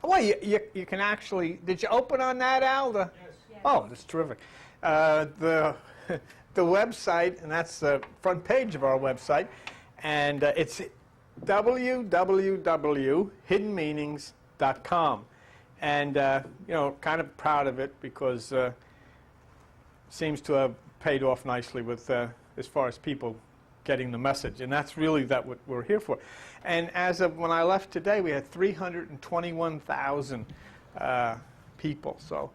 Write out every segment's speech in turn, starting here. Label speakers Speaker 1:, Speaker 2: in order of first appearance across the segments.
Speaker 1: Well, you can actually, did you open on that, Al? Yes. Oh, that's terrific. The website, and that's the front page of our website, and it's www.hiddenmeanings.com. And, you know, kind of proud of it because it seems to have paid off nicely with, as far as people getting the message. And that's really what we're here for. And as of when I left today, we had 321,000 people. So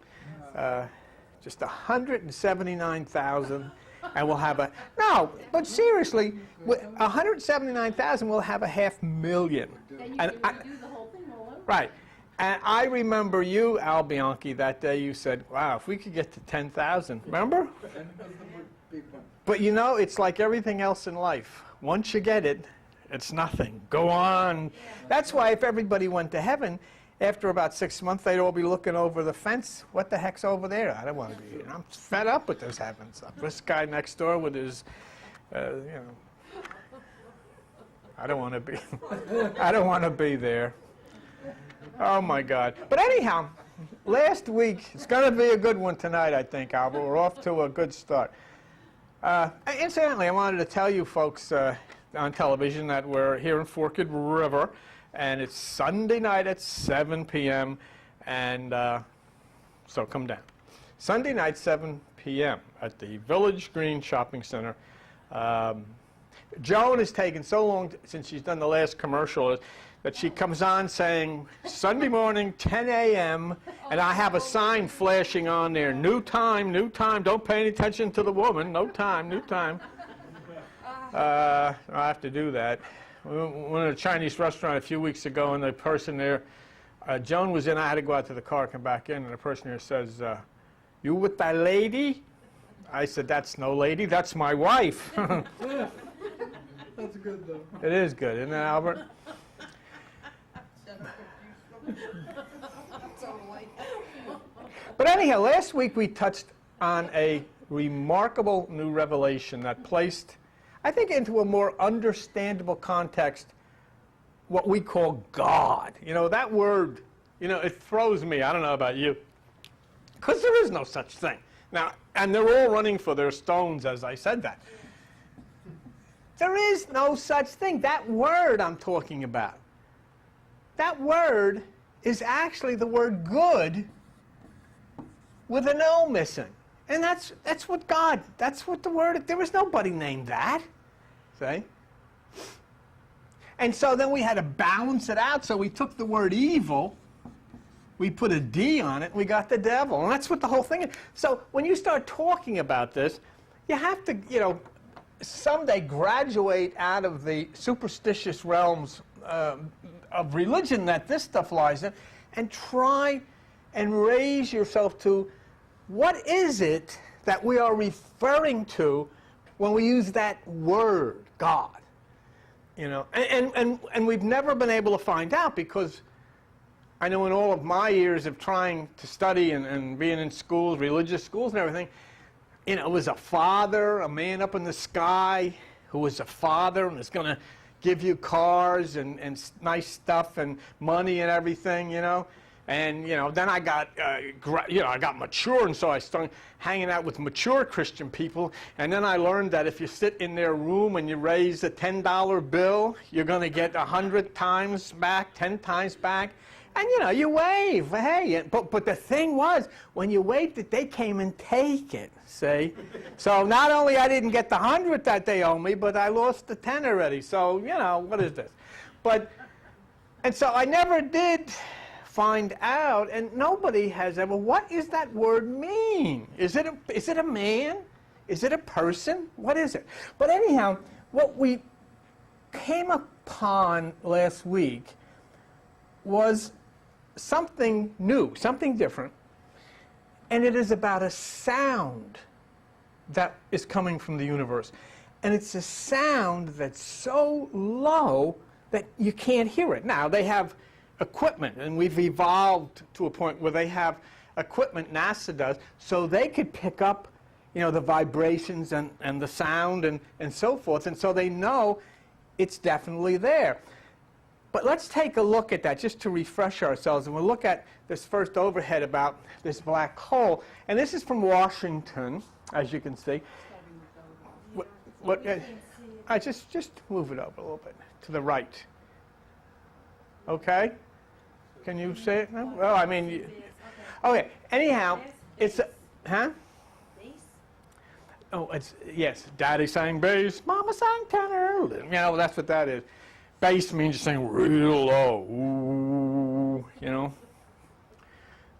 Speaker 1: just 179,000. And we'll have a, no, but seriously, 179,000 will have 500,000. And I, do the whole thing all over. Right. And I remember you, Al Bianchi, that day you said, wow, if we could get to 10,000. Remember? But you know, it's like everything else in life. Once you get it, it's nothing. Go on. That's why if everybody went to heaven, after about 6 months, they'd all be looking over the fence. What the heck's over there? I don't want to be here. I'm fed up with this heaven stuff. This guy next door with his, you know, I don't want to be, I don't want to be there. Oh, my God. But anyhow, last week, it's going to be a good one tonight, I think, Albert. We're off to a good start. Incidentally, I wanted to tell you folks on television that we're here in Forked River, and it's Sunday night at 7 p.m., and so come down. Sunday night, 7 p.m. at the Village Green Shopping Center. Joan has taken so long since she's done the last commercial that she comes on saying, Sunday morning, 10 a.m., and I have a sign flashing on there, new time, don't pay any attention to the woman, no time, new time. I have to do that. We went to a Chinese restaurant a few weeks ago, and the person there, Joan was in, I had to go out to the car, come back in, and the person there says, you with that lady? I said, that's no lady, that's my wife.
Speaker 2: That's good, though.
Speaker 1: It is good, isn't it, Albert? But anyhow, last week we touched on a remarkable new revelation that placed, I think, into a more understandable context what we call God. You know, that word, you know, it throws me. I don't know about you. Because there is no such thing. Now, and they're all running for their stones as I said that. There is no such thing. That word I'm talking about. That word is actually the word good with an O missing. And that's what God, that's what the word, there was nobody named that. See? And so then we had to balance it out, so we took the word evil, we put a D on it, and we got the devil. And that's what the whole thing is. So when you start talking about this, you have to, you know, someday graduate out of the superstitious realms of religion that this stuff lies in, and try and raise yourself to what is it that we are referring to when we use that word, God. You know, and we've never been able to find out, because I know in all of my years of trying to study and being in schools, religious schools and everything, you know, it was a father, a man up in the sky who was a father and was going to give you cars and nice stuff and money and everything, you know. And, you know, then I got, I got mature, and so I started hanging out with mature Christian people. And then I learned that if you sit in their room and you raise a $10 bill, you're going to get 100 times back, 10 times back. And, you know, you wave, hey. But the thing was, when you waved it, they came and take it, see? So not only I didn't get the 100 that they owe me, but I lost the 10 already. So, you know, what is this? And so I never did find out, and nobody has ever, what does that word mean? Is it a man? Is it a person? What is it? But anyhow, what we came upon last week was something new, something different, and it is about a sound that is coming from the universe. And it's a sound that's so low that you can't hear it. Now, they have equipment, and we've evolved to a point where they have equipment, NASA does, so they could pick up, you know, the vibrations and the sound and so forth, and so they know it's definitely there. But let's take a look at that just to refresh ourselves, and we'll look at this first overhead about this black hole. And this is from Washington, as you can see. I just move it up a little bit to the right. Okay? Can you say it now? Well, I mean, okay. Anyhow, it's a, huh? Oh, it's, yes, Daddy sang bass, Mama sang tenor. You know, that's what that is. Bass means you sing real low. Ooh, you know.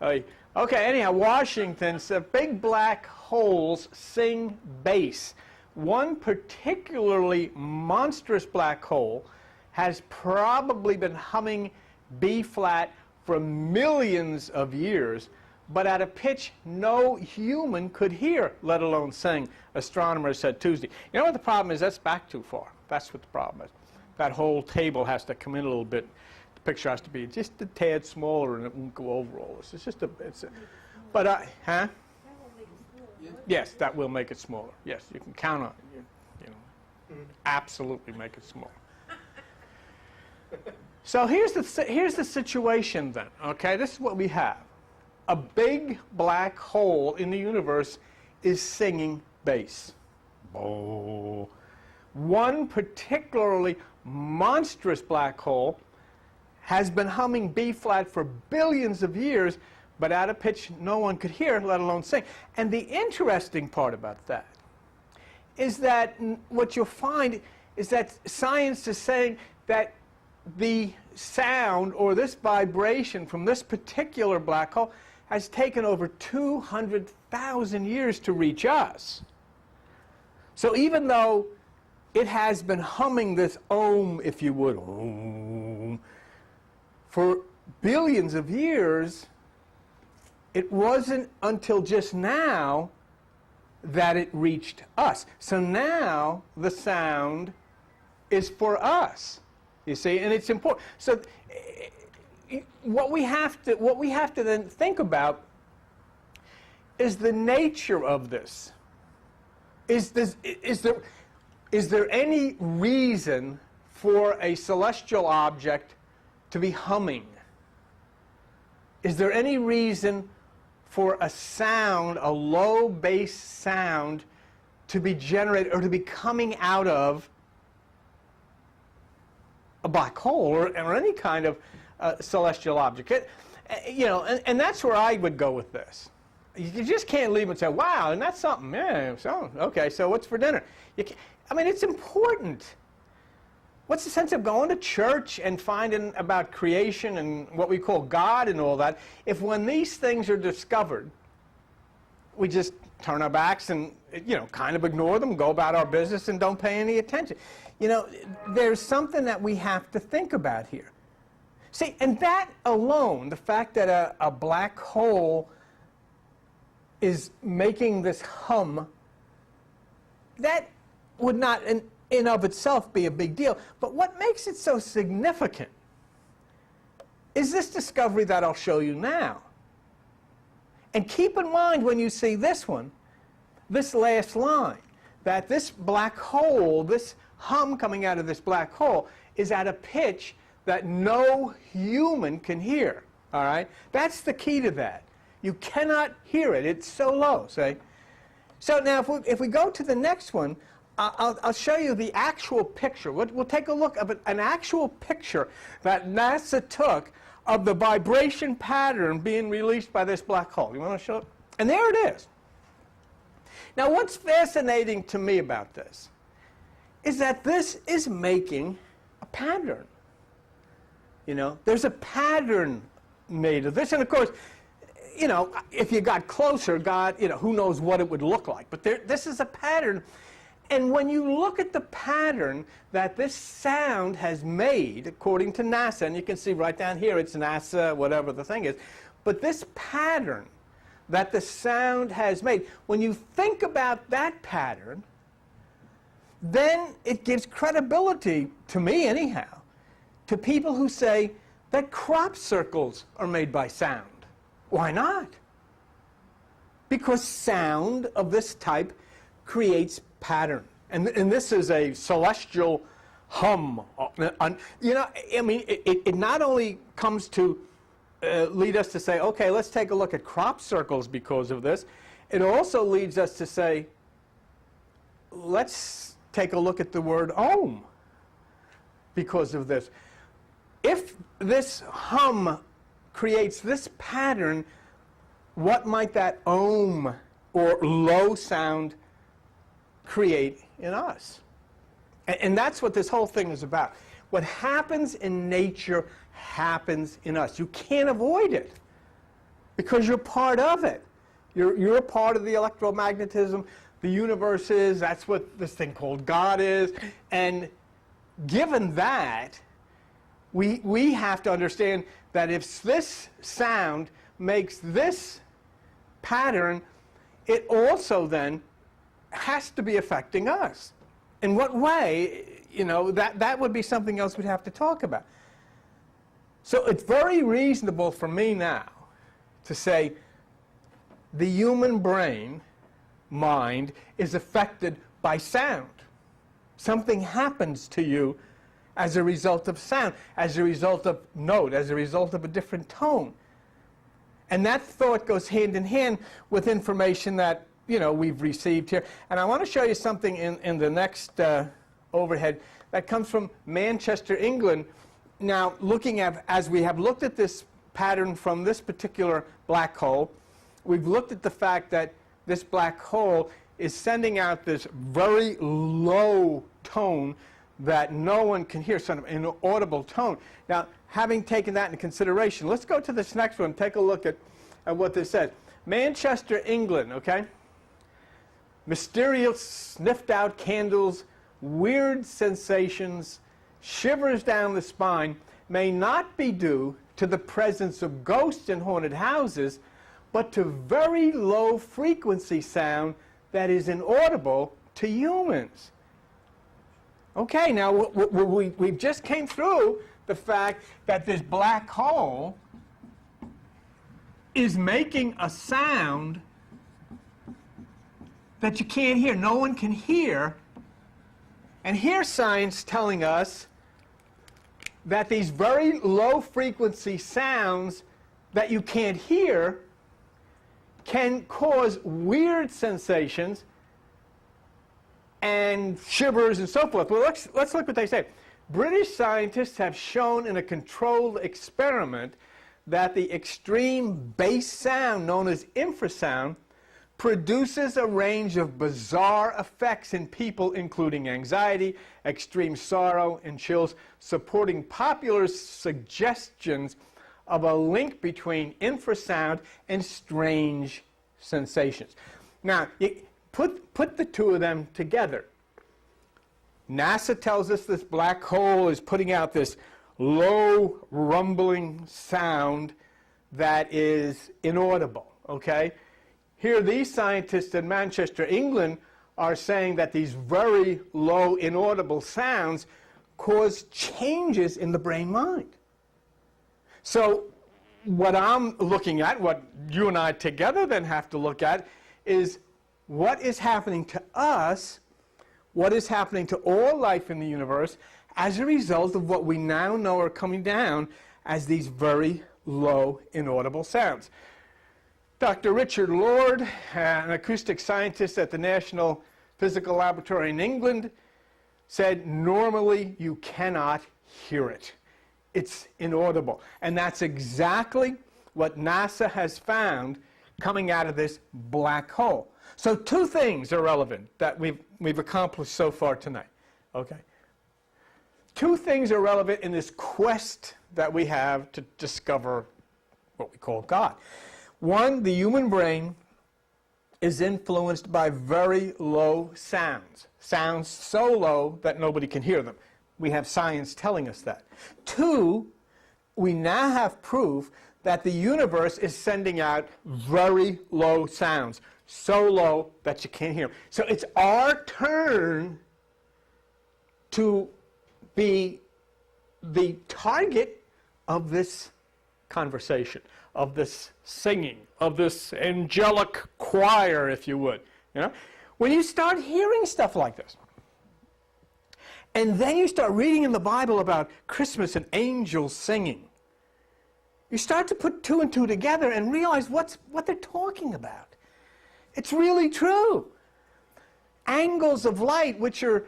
Speaker 1: Okay, anyhow, Washington said big black holes sing bass. One particularly monstrous black hole has probably been humming B flat for millions of years, but at a pitch no human could hear, let alone sing, astronomers said Tuesday. You know what the problem is? That's back too far. That's what the problem is. That whole table has to come in a little bit. The picture has to be just a tad smaller, and it won't go over all this. It's just a, but, huh? Yes, that will make it smaller. Yes, you can count on it. You know, absolutely make it smaller. So here's the situation then, okay? This is what we have. A big black hole in the universe is singing bass. Oh. One particularly monstrous black hole has been humming B flat for billions of years, but at a pitch no one could hear, let alone sing. And the interesting part about that is that what you'll find is that science is saying that the sound or this vibration from this particular black hole has taken over 200,000 years to reach us. So even though it has been humming this ohm, if you would, ohm, for billions of years, it wasn't until just now that it reached us. So now the sound is for us, you see, and it's important. So what we have to then think about is the nature of this. Is there any reason for a celestial object to be humming? Is there any reason for a sound, a low bass sound, to be generated or to be coming out of a black hole or any kind of celestial object? You know, and that's where I would go with this. You just can't leave and say, wow, and that's something. Yeah, so, okay, so what's for dinner? I mean, it's important. What's the sense of going to church and finding about creation and what we call God and all that, if when these things are discovered, we just turn our backs and, you know, kind of ignore them, go about our business and don't pay any attention? You know, there's something that we have to think about here. See, and that alone, the fact that a black hole is making this hum, that would not in of itself be a big deal. But what makes it so significant is this discovery that I'll show you now. And keep in mind when you see this one, this last line, that this black hole, this hum coming out of this black hole, is at a pitch that no human can hear. All right? That's the key to that. You cannot hear it. It's so low, see? So now if we go to the next one, I'll show you the actual picture. We'll take a look at an actual picture that NASA took of the vibration pattern being released by this black hole. You want to show it? And there it is. Now, what's fascinating to me about this is that this is making a pattern. You know, there's a pattern made of this. And of course, you know, if you got closer, God, you know, who knows what it would look like. But this is a pattern. And when you look at the pattern that this sound has made, according to NASA, and you can see right down here, it's NASA, whatever the thing is, but this pattern that the sound has made, when you think about that pattern, then it gives credibility, to me anyhow, to people who say that crop circles are made by sound. Why not? Because sound of this type creates pattern. And this is a celestial hum. You know, I mean, it not only comes to lead us to say, okay, let's take a look at crop circles because of this. It also leads us to say, let's take a look at the word ohm because of this. If this hum creates this pattern, what might that ohm or low sound create in us? And that's what this whole thing is about. What happens in nature happens in us. You can't avoid it because you're part of it. You're a part of the electromagnetism. The universe is. That's what this thing called God is. And given that, we have to understand that if this sound makes this pattern, it also then has to be affecting us. In what way? You know, that would be something else we'd have to talk about. So it's very reasonable for me now to say the human brain, mind, is affected by sound. Something happens to you as a result of sound, as a result of note, as a result of a different tone. And that thought goes hand in hand with information that, you know, we've received here. And I want to show you something in the next overhead that comes from Manchester, England. Now, looking at, as we have looked at this pattern from this particular black hole, we've looked at the fact that this black hole is sending out this very low tone that no one can hear, sort of an inaudible tone. Now, having taken that into consideration, let's go to this next one, take a look at what this says. Manchester, England, okay? Mysterious sniffed out candles, weird sensations, shivers down the spine may not be due to the presence of ghosts in haunted houses, but to very low frequency sound that is inaudible to humans. Okay, now we just came through the fact that this black hole is making a sound that you can't hear, no one can hear. And here's science telling us that these very low frequency sounds that you can't hear can cause weird sensations and shivers and so forth. Well, let's look what they say. British scientists have shown in a controlled experiment that the extreme bass sound known as infrasound produces a range of bizarre effects in people, including anxiety, extreme sorrow, and chills, supporting popular suggestions of a link between infrasound and strange sensations. Now, put the two of them together. NASA tells us this black hole is putting out this low rumbling sound that is inaudible, okay? Here these scientists in Manchester, England are saying that these very low inaudible sounds cause changes in the brain mind. So what I'm looking at, what you and I together then have to look at, is what is happening to us, what is happening to all life in the universe as a result of what we now know are coming down as these very low inaudible sounds. Dr. Richard Lord, an acoustic scientist at the National Physical Laboratory in England, said normally you cannot hear it. It's inaudible. And that's exactly what NASA has found coming out of this black hole. So two things are relevant that we've accomplished so far tonight. Okay? Two things are relevant in this quest that we have to discover what we call God. One, the human brain is influenced by very low sounds. Sounds so low that nobody can hear them. We have science telling us that. Two, we now have proof that the universe is sending out very low sounds. So low that you can't hear them. So it's our turn to be the target of this conversation, of this singing, of this angelic choir, if you would. You know? When you start hearing stuff like this, And then you start reading in the Bible about Christmas and angels singing. You start to put two and two together and realize what they're talking about. It's really true. Angles of light, which are,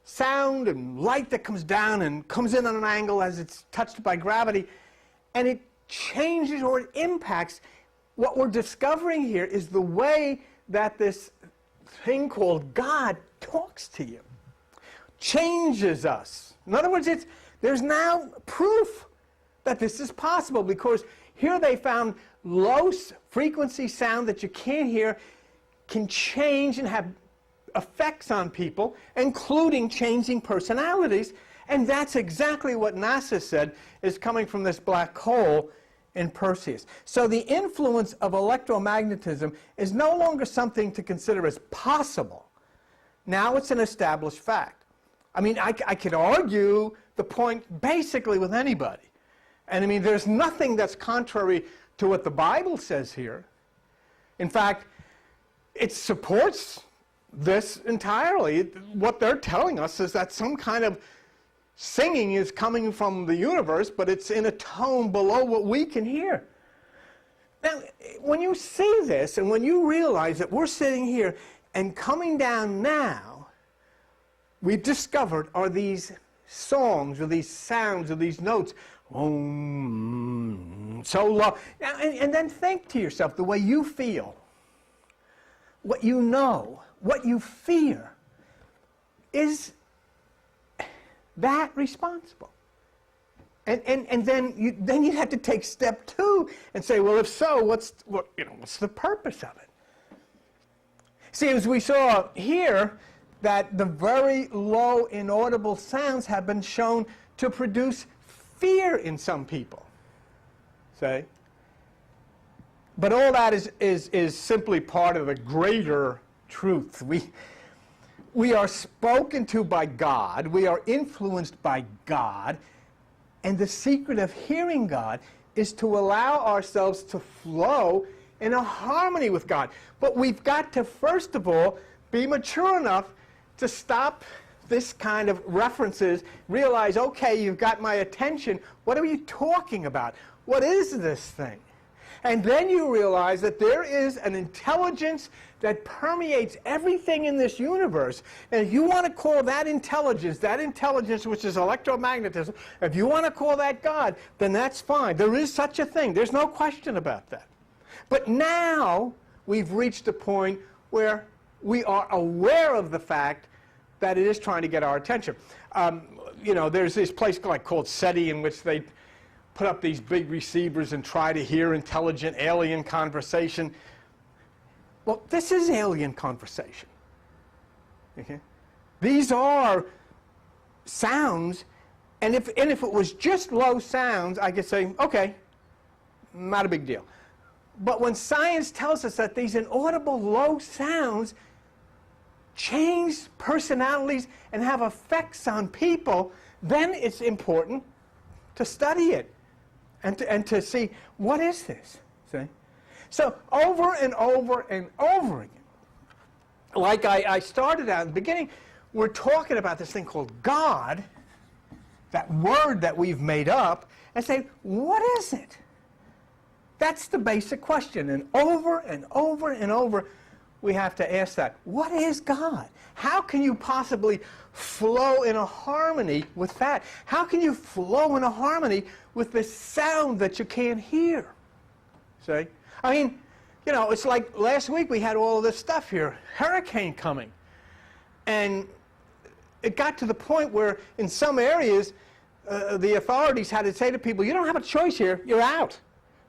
Speaker 1: sound and light that comes down and comes in on an angle as it's touched by gravity, and it changes or it impacts. What we're discovering here is the way that this thing called God talks to you, changes us. In other words, there's now proof that this is possible, because here they found low frequency sound that you can't hear can change and have effects on people, including changing personalities. And that's exactly what NASA said is coming from this black hole in Perseus. So the influence of electromagnetism is no longer something to consider as possible. Now it's an established fact. I mean, I could argue the point basically with anybody. And I mean, there's nothing that's contrary to what the Bible says here. In fact, it supports this entirely. What they're telling us is that some kind of singing is coming from the universe, but it's in a tone below what we can hear. Now, when you see this and when you realize that we're sitting here and coming down now, we've discovered are these songs or these sounds or these notes, so low. And then think to yourself the way you feel, what you know, what you fear. Is that responsible? And then you have to take step two and say, well, if so, what's the purpose of it? See, as we saw here, that the very low inaudible sounds have been shown to produce fear in some people. See? But all that is simply part of a greater truth. We are spoken to by God. We are influenced by God. And the secret of hearing God is to allow ourselves to flow in a harmony with God. But we've got to, first of all, be mature enough to stop this kind of references, realize, okay, you've got my attention. What are you talking about? What is this thing? And then you realize that there is an intelligence that permeates everything in this universe. And if you want to call that intelligence which is electromagnetism, if you want to call that God, then that's fine. There is such a thing. There's no question about that. But now we've reached a point where we are aware of the fact that it is trying to get our attention. There's this place called SETI in which they put up these big receivers and try to hear intelligent alien conversation. Well, this is alien conversation. Okay? These are sounds, and if it was just low sounds, I could say, okay, not a big deal. But when science tells us that these inaudible low sounds change personalities and have effects on people, then it's important to study it and to see, what is this? See? So over and over and over again, like I started out in the beginning, we're talking about this thing called God, that word that we've made up, and say, what is it? That's the basic question. And over and over and over, we have to ask that. What is God? How can you possibly flow in a harmony with that? How can you flow in a harmony with the sound that you can't hear? See? I mean, it's like last week we had all of this stuff here, hurricane coming. And it got to the point where in some areas the authorities had to say to people, you don't have a choice here, you're out.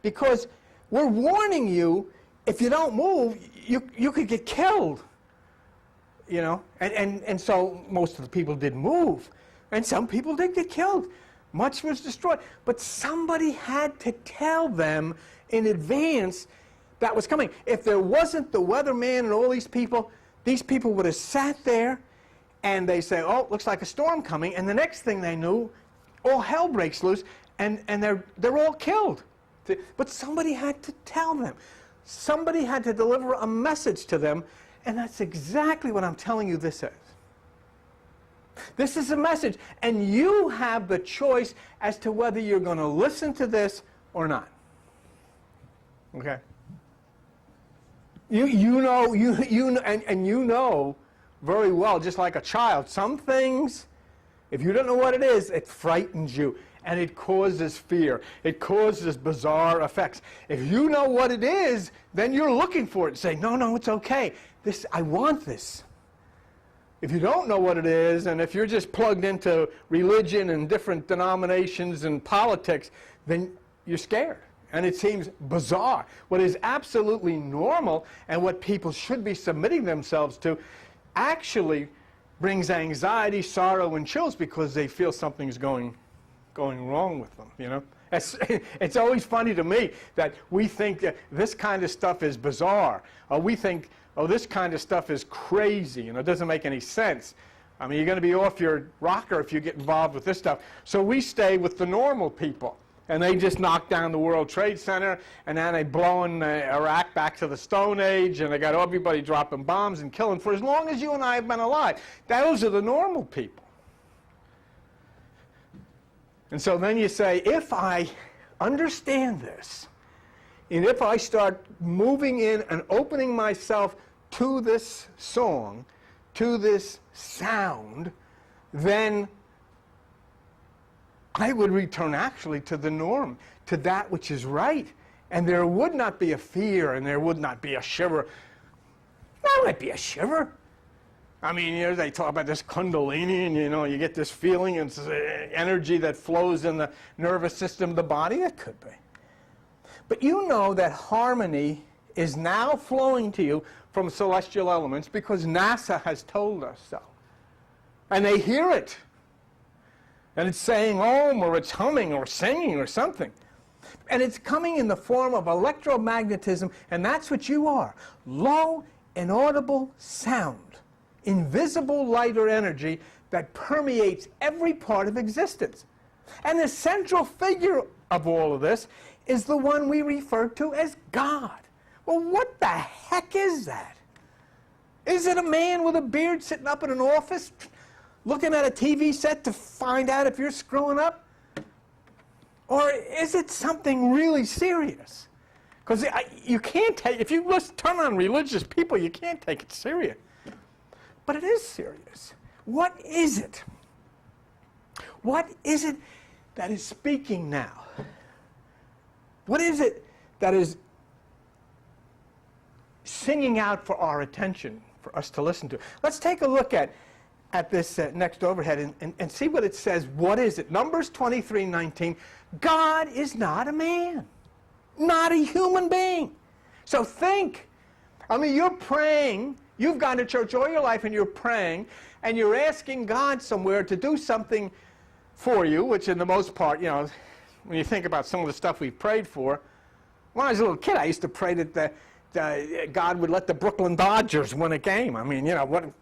Speaker 1: Because we're warning you, if you don't move, you could get killed. And so most of the people didn't move. And some people did get killed. Much was destroyed. But somebody had to tell them in advance that was coming. If there wasn't the weatherman and all these people would have sat there and they say, oh, looks like a storm coming. And the next thing they knew, all hell breaks loose and they're all killed. But somebody had to tell them. Somebody had to deliver a message to them, and that's exactly what I'm telling you this is. This is a message, and you have the choice as to whether you're going to listen to this or not. Okay? You know very well, just like a child, some things, if you don't know what it is, it frightens you, and it causes fear. It causes bizarre effects. If you know what it is, then you're looking for it and say, no, it's okay. I want this. If you don't know what it is, and if you're just plugged into religion and different denominations and politics, then you're scared. And it seems bizarre. What is absolutely normal and what people should be submitting themselves to actually brings anxiety, sorrow, and chills because they feel something's going wrong with them, you know. It's always funny to me that we think that this kind of stuff is bizarre, or we think, oh, this kind of stuff is crazy, and it doesn't make any sense. I mean, you're going to be off your rocker if you get involved with this stuff. So we stay with the normal people, and they just knock down the World Trade Center, and then they blowing Iraq back to the Stone Age, and they got everybody dropping bombs and killing for as long as you and I have been alive. Those are the normal people. And so then you say, if I understand this, and if I start moving in and opening myself to this song, to this sound, then I would return actually to the norm, to that which is right. And there would not be a fear, and there would not be a shiver. There might be a shiver. I mean, you know, they talk about this kundalini, and you get this feeling, and it's energy that flows in the nervous system of the body. It could be. But you know that harmony is now flowing to you from celestial elements because NASA has told us so. And they hear it. And it's saying om, or it's humming, or singing, or something. And it's coming in the form of electromagnetism, and that's what you are. Low, inaudible sound. Invisible light or energy that permeates every part of existence. And the central figure of all of this is the one we refer to as God. Well, what the heck is that? Is it a man with a beard sitting up in an office looking at a TV set to find out if you're screwing up? Or is it something really serious? Because you can't take, if you turn on religious people, you can't take it serious. But it is serious. What is it? What is it that is speaking now? What is it that is singing out for our attention, for us to listen to? Let's take a look at this next overhead and see what it says. What is it? Numbers 23:19. God is not a man, not a human being. So think. I mean, you're praying. You've gone to church all your life and you're praying, and you're asking God somewhere to do something for you, which in the most part, you know, when you think about some of the stuff we've prayed for, when I was a little kid, I used to pray that God would let the Brooklyn Dodgers win a game. I mean, you know,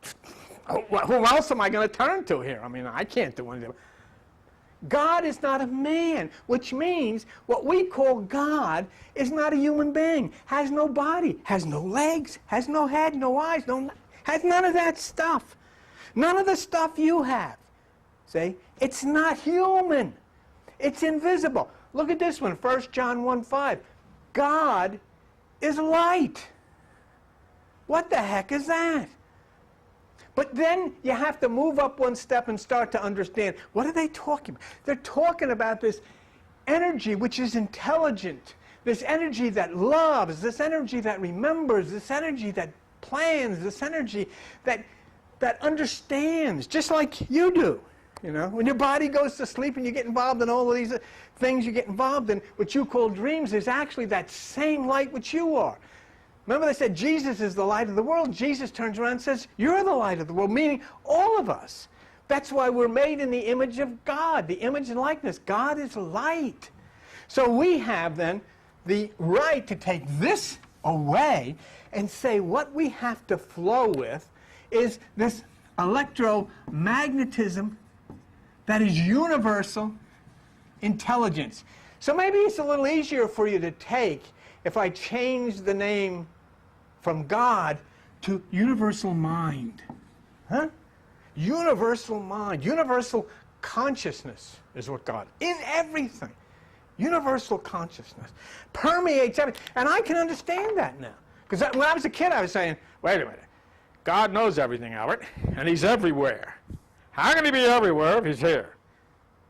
Speaker 1: who else am I going to turn to here? I mean, I can't do anything. God is not a man, which means what we call God is not a human being, has no body, has no legs, has no head, no eyes, has none of that stuff. None of the stuff you have. See? It's not human. It's invisible. Look at this one, 1 John 1:5. God is light. What the heck is that? But then you have to move up one step and start to understand, what are they talking about? They're talking about this energy which is intelligent, this energy that loves, this energy that remembers, this energy that plans, this energy that understands, just like you do. You know, when your body goes to sleep and you get involved in all of these things you get involved in, what you call dreams, is actually that same light which you are. Remember they said Jesus is the light of the world. Jesus turns around and says, you're the light of the world, meaning all of us. That's why we're made in the image of God, the image and likeness. God is light. So we have then the right to take this away and say what we have to flow with is this electromagnetism that is universal intelligence. So maybe it's a little easier for you to take if I change the name from God to universal mind. Huh? Universal mind, universal consciousness is what God, in everything. Universal consciousness permeates everything. And I can understand that now. Because when I was a kid, I was saying, wait a minute. God knows everything, Albert, and he's everywhere. How can he be everywhere if he's here?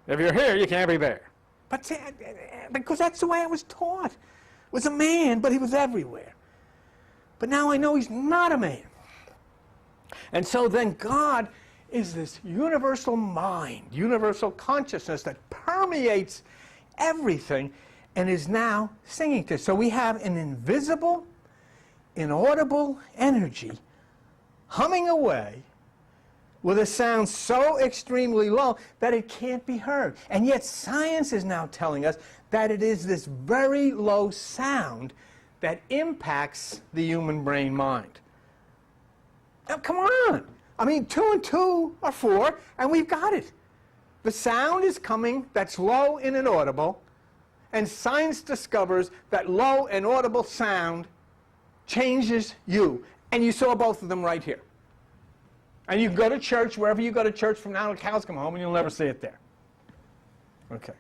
Speaker 1: If you're here, you can't be there. But see, because that's the way I was taught. Was a man, but he was everywhere. But now I know he's not a man. And so then God is this universal mind, universal consciousness that permeates everything and is now singing to us. So we have an invisible, inaudible energy humming away with a sound so extremely low that it can't be heard. And yet science is now telling us that it is this very low sound that impacts the human brain mind. Now, come on. I mean, 2 and 2 are 4, and we've got it. The sound is coming that's low and inaudible, and science discovers that low and audible sound changes you. And you saw both of them right here. And you go to church, wherever you go to church from now until cows come home, and you'll never see it there. Okay.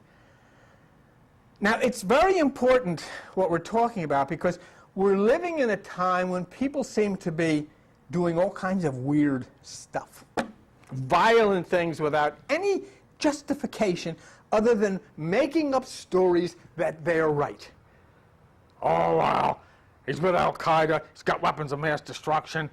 Speaker 1: Now, it's very important what we're talking about because we're living in a time when people seem to be doing all kinds of weird stuff. Violent things without any justification other than making up stories that they're right. Oh, wow. He's with Al-Qaeda. He's got weapons of mass destruction.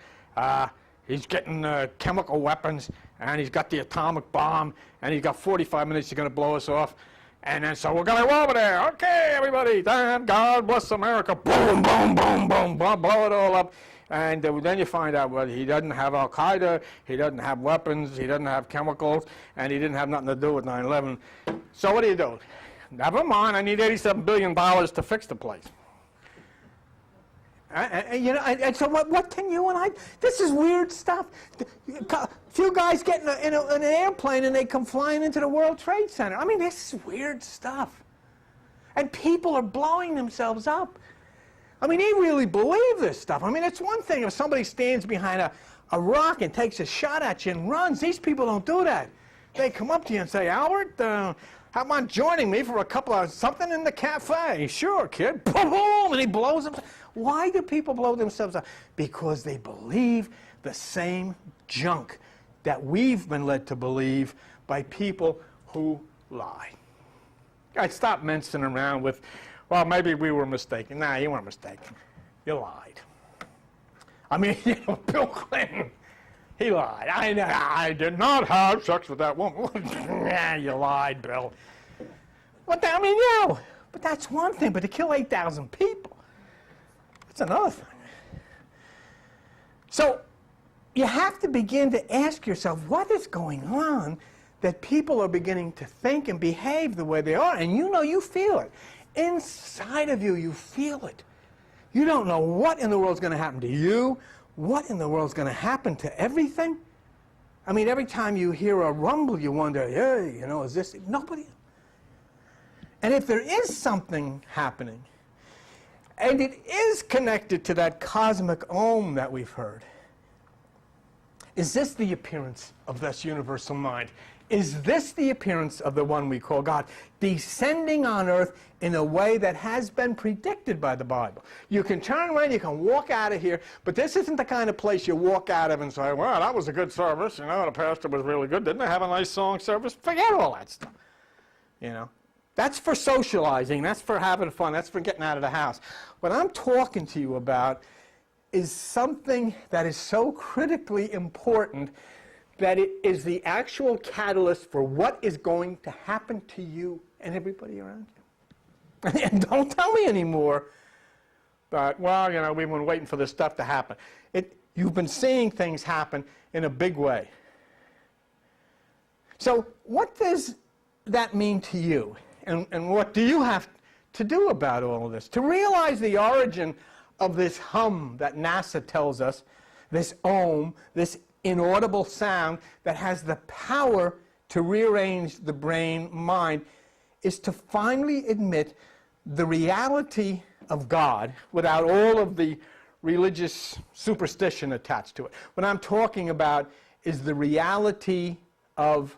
Speaker 1: He's getting chemical weapons, and he's got the atomic bomb, and he's got 45 minutes. He's going to blow us off. And then so we're going to go over there. Okay, everybody. God bless America. Boom, boom, boom, boom, boom. Blow it all up. And then you find out, well, he doesn't have Al-Qaeda, he doesn't have weapons, he doesn't have chemicals, and he didn't have nothing to do with 9/11. So what do? Never mind, I need $87 billion to fix the place. You know, and so what can you and I? This is weird stuff. A few guys get in an airplane and they come flying into the World Trade Center. I mean, this is weird stuff. And people are blowing themselves up. I mean, they really believe this stuff. I mean, it's one thing if somebody stands behind a rock and takes a shot at you and runs. These people don't do that. They come up to you and say, Albert, how about joining me for a couple of something in the cafe? Sure, kid. Boom, boom, and he blows himself. Why do people blow themselves up? Because they believe the same junk that we've been led to believe by people who lie. I stopped mincing around with, well, maybe we were mistaken. Nah, you weren't mistaken. You lied. I mean, you know, Bill Clinton, he lied. I did not have sex with that woman. Nah, you lied, Bill. I mean, you know, but that's one thing. But to kill 8,000 people, that's another thing. So you have to begin to ask yourself, what is going on that people are beginning to think and behave the way they are? And you know, you feel it. Inside of you, you feel it. You don't know what in the world's going to happen to you, what in the world's going to happen to everything. I mean, every time you hear a rumble, you wonder, hey, you know, is this? Nobody. And if there is something happening, and it is connected to that cosmic Om that we've heard, is this the appearance of this universal mind? Is this the appearance of the one we call God, descending on earth in a way that has been predicted by the Bible? You can turn around, you can walk out of here, but this isn't the kind of place you walk out of and say, well, that was a good service, you know, the pastor was really good, didn't they have a nice song service? Forget all that stuff, you know. That's for socializing, that's for having fun, that's for getting out of the house. What I'm talking to you about is something that is so critically important that it is the actual catalyst for what is going to happen to you and everybody around you. And don't tell me anymore, but, well, you know, we've been waiting for this stuff to happen. You've been seeing things happen in a big way. So what does that mean to you? And what do you have to do about all of this? To realize the origin of this hum that NASA tells us, this Om, this inaudible sound that has the power to rearrange the brain mind, is to finally admit the reality of God without all of the religious superstition attached to it. What I'm talking about is the reality of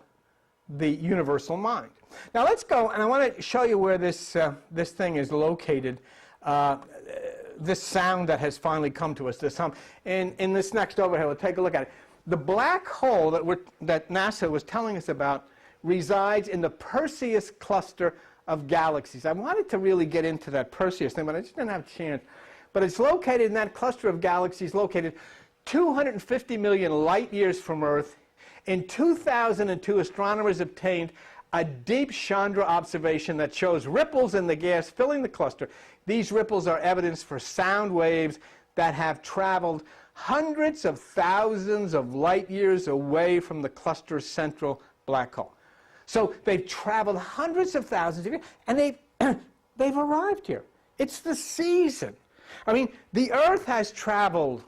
Speaker 1: the universal mind. Now let's go, and I want to show you where this thing is located, this sound that has finally come to us, this hum. In this next overhead, we'll take a look at it. The black hole that NASA was telling us about resides in the Perseus cluster of galaxies. I wanted to really get into that Perseus thing, but I just didn't have a chance. But it's located in that cluster of galaxies, located 250 million light years from Earth. In 2002, astronomers obtained a deep Chandra observation that shows ripples in the gas filling the cluster. These ripples are evidence for sound waves that have traveled hundreds of thousands of light years away from the cluster's central black hole. So they've traveled hundreds of thousands of years, and they've arrived here. It's the season. I mean, the Earth has traveled,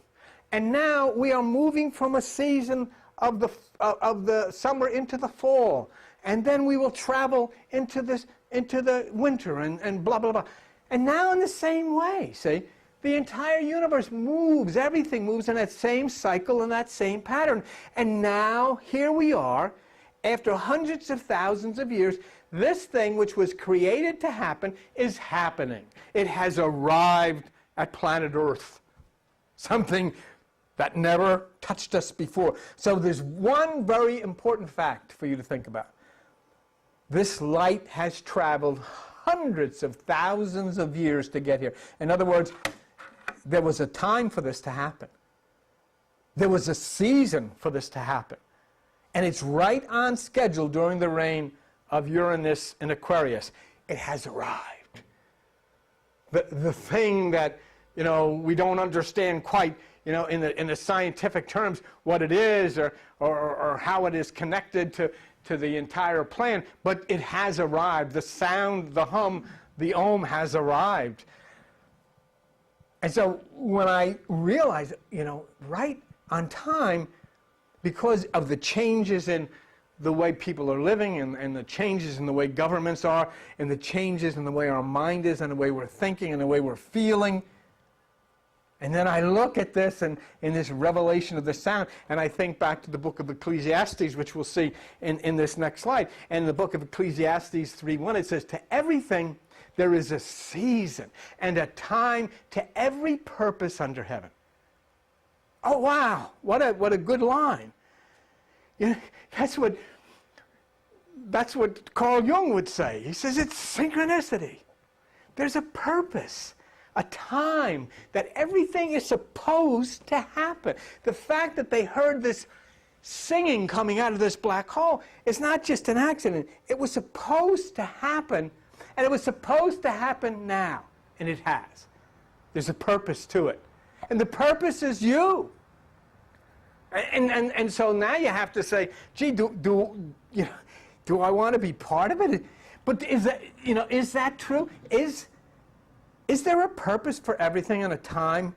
Speaker 1: and now we are moving from a season of the summer into the fall, and then we will travel into the winter and blah, blah, blah. And now in the same way, see, the entire universe moves, everything moves in that same cycle and that same pattern. And now, here we are, after hundreds of thousands of years, this thing which was created to happen is happening. It has arrived at planet Earth, something that never touched us before. So there's one very important fact for you to think about. This light has traveled hundreds of thousands of years to get here. In other words, there was a time for this to happen. There was a season for this to happen. And it's right on schedule during the reign of Uranus and Aquarius. It has arrived. The thing that, we don't understand quite, in the scientific terms, what it is or how it is connected to the entire plan, but it has arrived. The sound, the hum, the ohm has arrived. And so when I realized, right on time, because of the changes in the way people are living and the changes in the way governments are and the changes in the way our mind is and the way we're thinking and the way we're feeling. And then I look at this and in this revelation of the sound, and I think back to the book of Ecclesiastes, which we'll see in this next slide. And in the book of Ecclesiastes 3:1, it says, "To everything there is a season and a time to every purpose under heaven." Oh, wow, what a good line. That's what Carl Jung would say. He says it's synchronicity. There's a purpose, a time that everything is supposed to happen. The fact that they heard this singing coming out of this black hole is not just an accident. It was supposed to happen, and it was supposed to happen now, and it has. There's a purpose to it. And the purpose is you. And so now you have to say, gee, do I want to be part of it? But is that true? Is there a purpose for everything and a time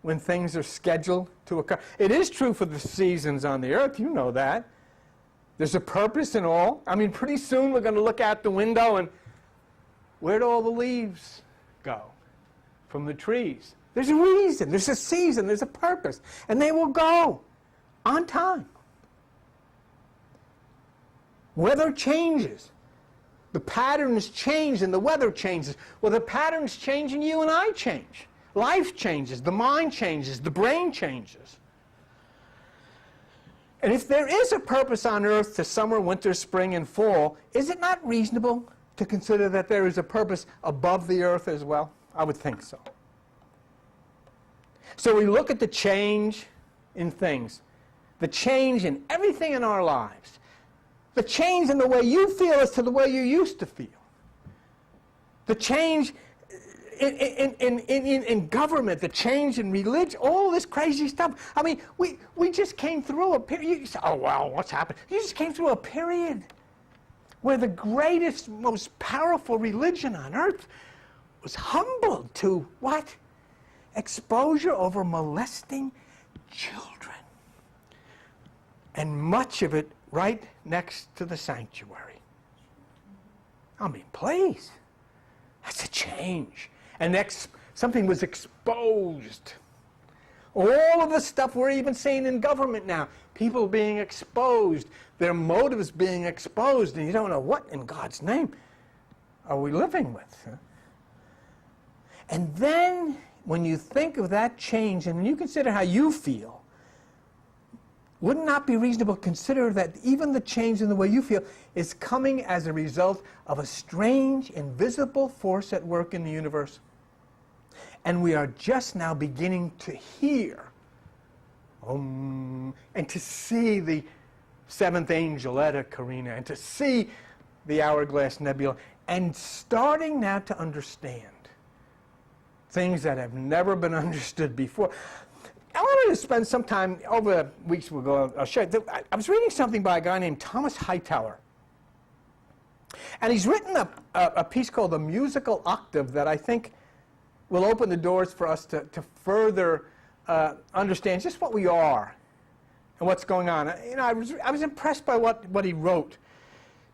Speaker 1: when things are scheduled to occur? It is true for the seasons on the earth, you know that. There's a purpose in all. I mean, pretty soon we're going to look out the window and where'd all the leaves go from the trees? There's a reason, there's a season, there's a purpose, and they will go on time. Weather changes. The patterns change and the weather changes. Well, the patterns change and you and I change. Life changes, the mind changes, the brain changes. And if there is a purpose on earth to summer, winter, spring, and fall, is it not reasonable to consider that there is a purpose above the earth as well? I would think so. So we look at the change in things, the change in everything in our lives, the change in the way you feel as to the way you used to feel, the change in government, the change in religion, all this crazy stuff. I mean, we just came through a period. You say, oh, well, what's happened? You just came through a period where the greatest, most powerful religion on earth was humbled to what? Exposure over molesting children. And much of it right next to the sanctuary. I mean, please. That's a change. And something was exposed All of the stuff we're even seeing in government now, people being exposed, their motives being exposed, and you don't know what in God's name are we living with. And then when you think of that change and you consider how you feel, would it not be reasonable to consider that even the change in the way you feel is coming as a result of a strange, invisible force at work in the universe? And we are just now beginning to hear, and to see the seventh angel, Eta Carina, and to see the Hourglass Nebula, and starting now to understand things that have never been understood before. I wanted to spend some time, over the weeks we'll go, I'll show you. I was reading something by a guy named Thomas Hightower. And he's written a piece called The Musical Octave that I think will open the doors for us to further understand just what we are and what's going on. You know, I was impressed by what he wrote,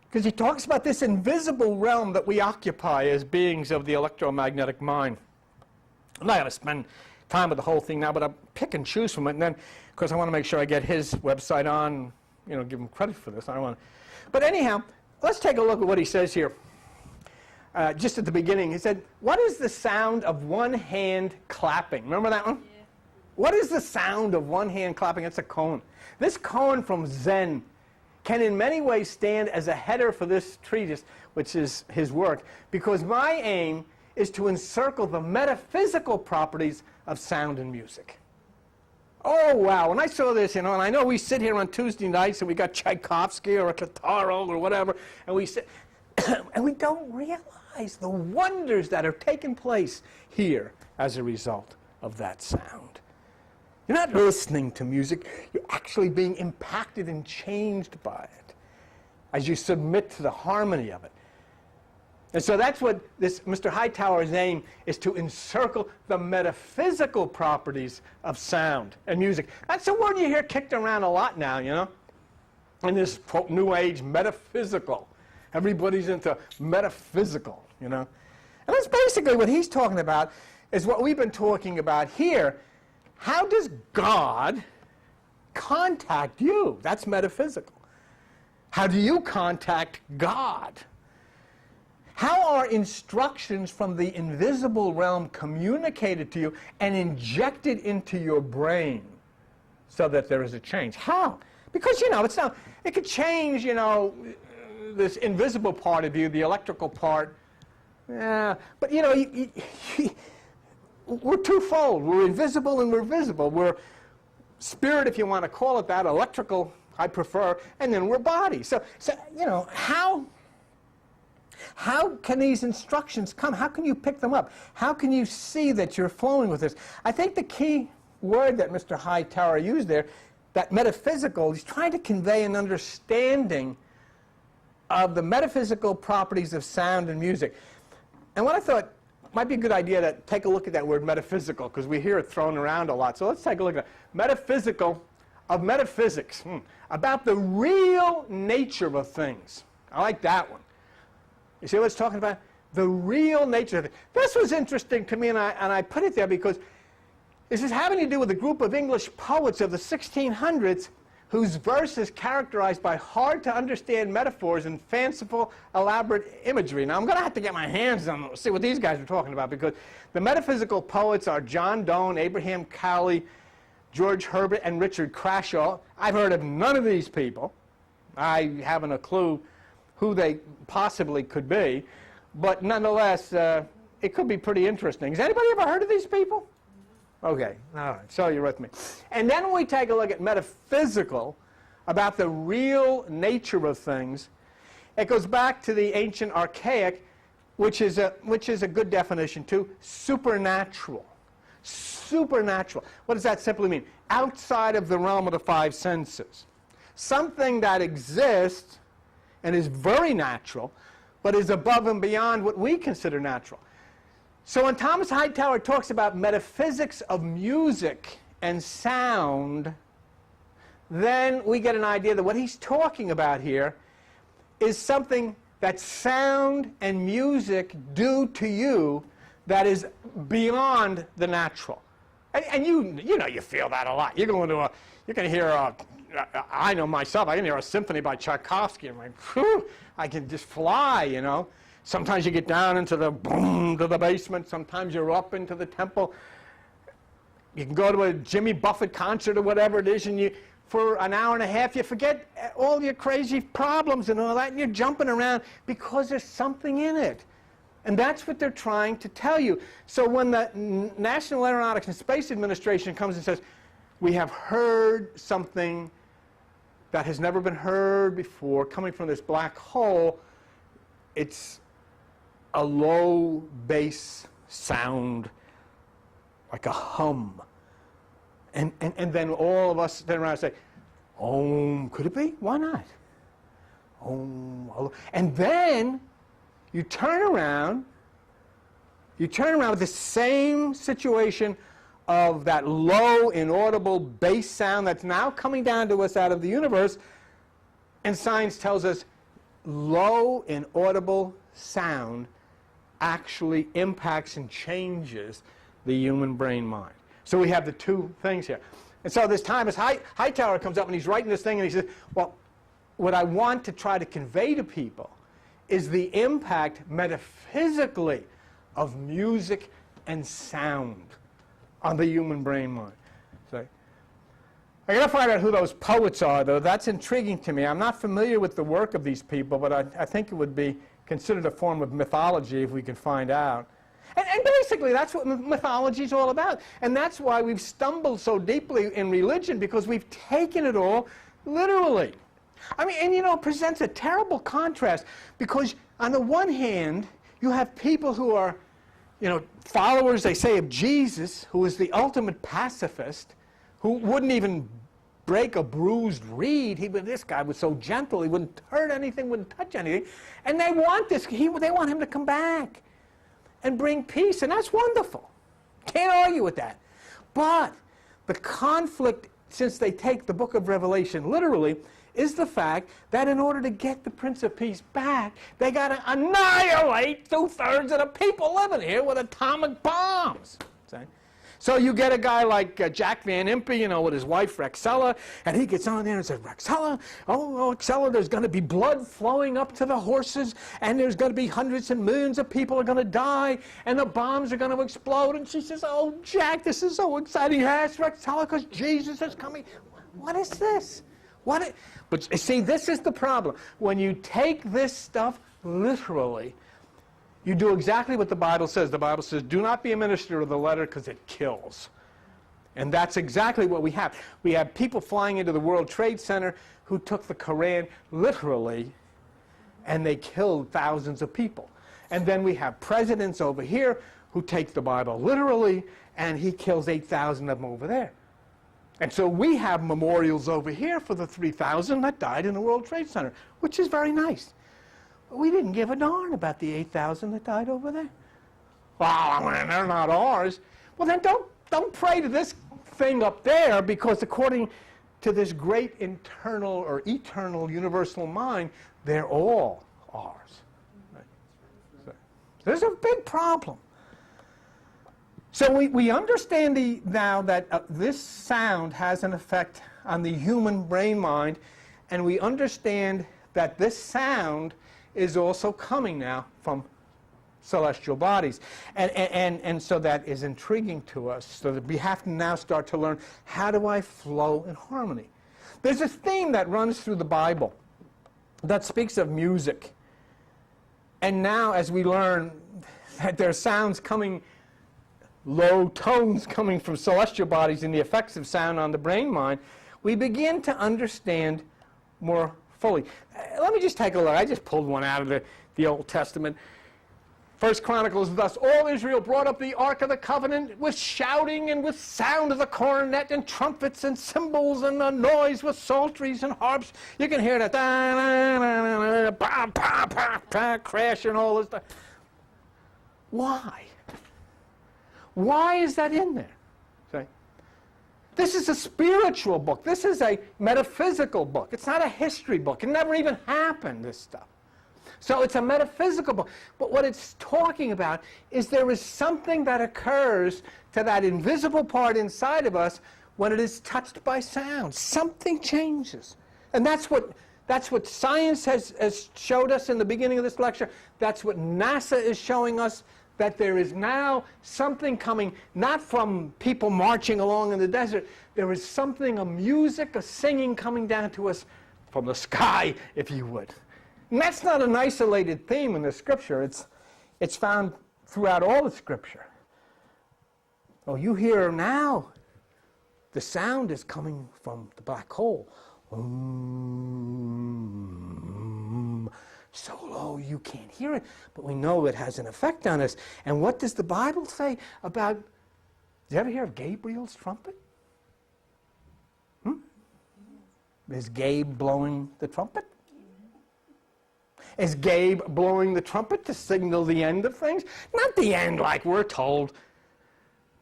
Speaker 1: because he talks about this invisible realm that we occupy as beings of the electromagnetic mind. I'm not going to spend time with the whole thing now, but I'll pick and choose from it, and then, of course, I want to make sure I get his website on, you know, give him credit for this. I don't want to. But anyhow, let's take a look at what he says here. Just at the beginning, he said, what is the sound of one hand clapping? Remember that one? Yeah. What is the sound of one hand clapping? It's a koan. This koan from Zen can in many ways stand as a header for this treatise, which is his work, because my aim is to encircle the metaphysical properties of sound and music. Oh, wow. When I saw this, you know, and I know we sit here on Tuesday nights and we got Tchaikovsky or a Kotaro or whatever, and we sit, and we don't realize the wonders that are taking place here as a result of that sound. You're not listening to music, you're actually being impacted and changed by it as you submit to the harmony of it. And so that's what this Mr. Hightower's aim is, to encircle the metaphysical properties of sound and music. That's a word you hear kicked around a lot now, you know, in this new age, metaphysical. Everybody's into metaphysical, you know. And that's basically what he's talking about, is what we've been talking about here. How does God contact you? That's metaphysical. How do you contact God? How are instructions from the invisible realm communicated to you and injected into your brain so that there is a change? How? Because, you know, it's not, it could change, you know, this invisible part of you, the electrical part. Yeah, but, you know, we're twofold. We're invisible and we're visible. We're spirit, if you want to call it that, electrical, I prefer, and then we're body. So you know, how can these instructions come? How can you pick them up? How can you see that you're flowing with this? I think the key word that Mr. Hightower used there, that metaphysical, he's trying to convey an understanding of the metaphysical properties of sound and music. And what I thought might be a good idea to take a look at that word metaphysical, because we hear it thrown around a lot. So let's take a look at it. Metaphysical of metaphysics, about the real nature of things. I like that one. You see what it's talking about? The real nature of it. This was interesting to me, and I put it there because this is having to do with a group of English poets of the 1600s whose verse is characterized by hard-to-understand metaphors and fanciful, elaborate imagery. Now, I'm going to have to get my hands on them, see what these guys are talking about, because the metaphysical poets are John Donne, Abraham Cowley, George Herbert, and Richard Crashaw. I've heard of none of these people. I haven't a clue who they possibly could be, but nonetheless, it could be pretty interesting. Has anybody ever heard of these people? Okay, all right, so you're with me. And then we take a look at metaphysical, about the real nature of things. It goes back to the ancient archaic, which is a good definition too, supernatural. Supernatural. What does that simply mean? Outside of the realm of the five senses. Something that exists and is very natural, but is above and beyond what we consider natural. So when Thomas Hightower talks about metaphysics of music and sound, then we get an idea that what he's talking about here is something that sound and music do to you that is beyond the natural. And you know you feel that a lot. You can hear I know myself, I can hear a symphony by Tchaikovsky, and I'm like, whew, I can just fly, you know. Sometimes you get down into the boom, to the basement. Sometimes you're up into the temple. You can go to a Jimmy Buffett concert or whatever it is, and for an hour and a half, you forget all your crazy problems and all that, and you're jumping around because there's something in it. And that's what they're trying to tell you. So when the National Aeronautics and Space Administration comes and says, we have heard something that has never been heard before coming from this black hole, it's a low bass sound, like a hum. And then all of us turn around and say, Om, could it be? Why not? Om. And then you turn around with the same situation of that low, inaudible bass sound that's now coming down to us out of the universe, and science tells us low, inaudible sound actually impacts and changes the human brain mind. So we have the two things here. And so this Thomas Hightower comes up and he's writing this thing and he says, well, what I want to try to convey to people is the impact metaphysically of music and sound on the human brain mind. So I got to find out who those poets are, though. That's intriguing to me. I'm not familiar with the work of these people, but I think it would be considered a form of mythology if we could find out. And basically, that's what mythology is all about. And that's why we've stumbled so deeply in religion, because we've taken it all literally. I mean, and you know, it presents a terrible contrast, because on the one hand, you have people who are, you know, followers, they say, of Jesus, who is the ultimate pacifist, who wouldn't even break a bruised reed. This guy was so gentle, he wouldn't hurt anything, wouldn't touch anything. And they want they want him to come back and bring peace, and that's wonderful. Can't argue with that. But the conflict, since they take the book of Revelation literally, is the fact that in order to get the Prince of Peace back, they got to annihilate 2/3 of the people living here with atomic bombs. See? So you get a guy like Jack Van Impe, you know, with his wife Rexella, and he gets on there and says, Rexella, oh, Rexella, there's going to be blood flowing up to the horses, and there's going to be hundreds and millions of people are going to die, and the bombs are going to explode. And she says, oh, Jack, this is so exciting. Yes, Rexella, because Jesus is coming. What is this? But see, this is the problem. When you take this stuff literally, you do exactly what the Bible says. The Bible says, do not be a minister of the letter because it kills. And that's exactly what we have. We have people flying into the World Trade Center who took the Koran literally, and they killed thousands of people. And then we have presidents over here who take the Bible literally, and he kills 8,000 of them over there. And so we have memorials over here for the 3,000 that died in the World Trade Center, which is very nice. But we didn't give a darn about the 8,000 that died over there. Well, man, they're not ours. Well, then don't pray to this thing up there, because according to this great internal or eternal universal mind, they're all ours. Right? So there's a big problem. So we understand now that this sound has an effect on the human brain mind, and we understand that this sound is also coming now from celestial bodies. And so that is intriguing to us, so that we have to now start to learn, how do I flow in harmony? There's a theme that runs through the Bible that speaks of music. And now as we learn that there are sounds coming, low tones coming from celestial bodies and the effects of sound on the brain mind, we begin to understand more fully. Let me just take a look. I just pulled one out of the Old Testament. 1 Chronicles, thus all Israel brought up the Ark of the Covenant with shouting and with sound of the cornet and trumpets and cymbals and a noise with psalteries and harps. You can hear that crash and all this stuff. Why? Why is that in there? See? This is a spiritual book. This is a metaphysical book. It's not a history book. It never even happened, this stuff. So it's a metaphysical book. But what it's talking about is there is something that occurs to that invisible part inside of us when it is touched by sound. Something changes. And that's what science has showed us in the beginning of this lecture. That's what NASA is showing us, that there is now something coming, not from people marching along in the desert. There is something, a music, a singing coming down to us from the sky, if you would. And that's not an isolated theme in the Scripture. It's found throughout all the Scripture. Oh, you hear now, the sound is coming from the black hole. So low you can't hear it, but we know it has an effect on us. And what does the Bible say about, did you ever hear of Gabriel's trumpet? Is Gabe blowing the trumpet? Is Gabe blowing the trumpet to signal the end of things? Not the end like we're told.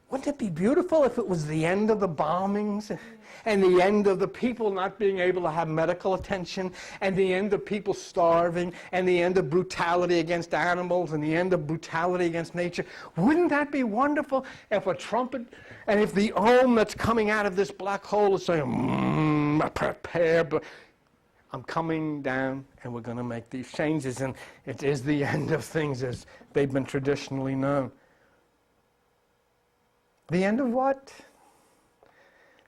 Speaker 1: Wouldn't it be beautiful if it was the end of the bombings and the end of the people not being able to have medical attention and the end of people starving and the end of brutality against animals and the end of brutality against nature? Wouldn't that be wonderful if a trumpet and if the ohm that's coming out of this black hole is saying, prepare, but I'm coming down and we're going to make these changes, and it is the end of things as they've been traditionally known. The end of what?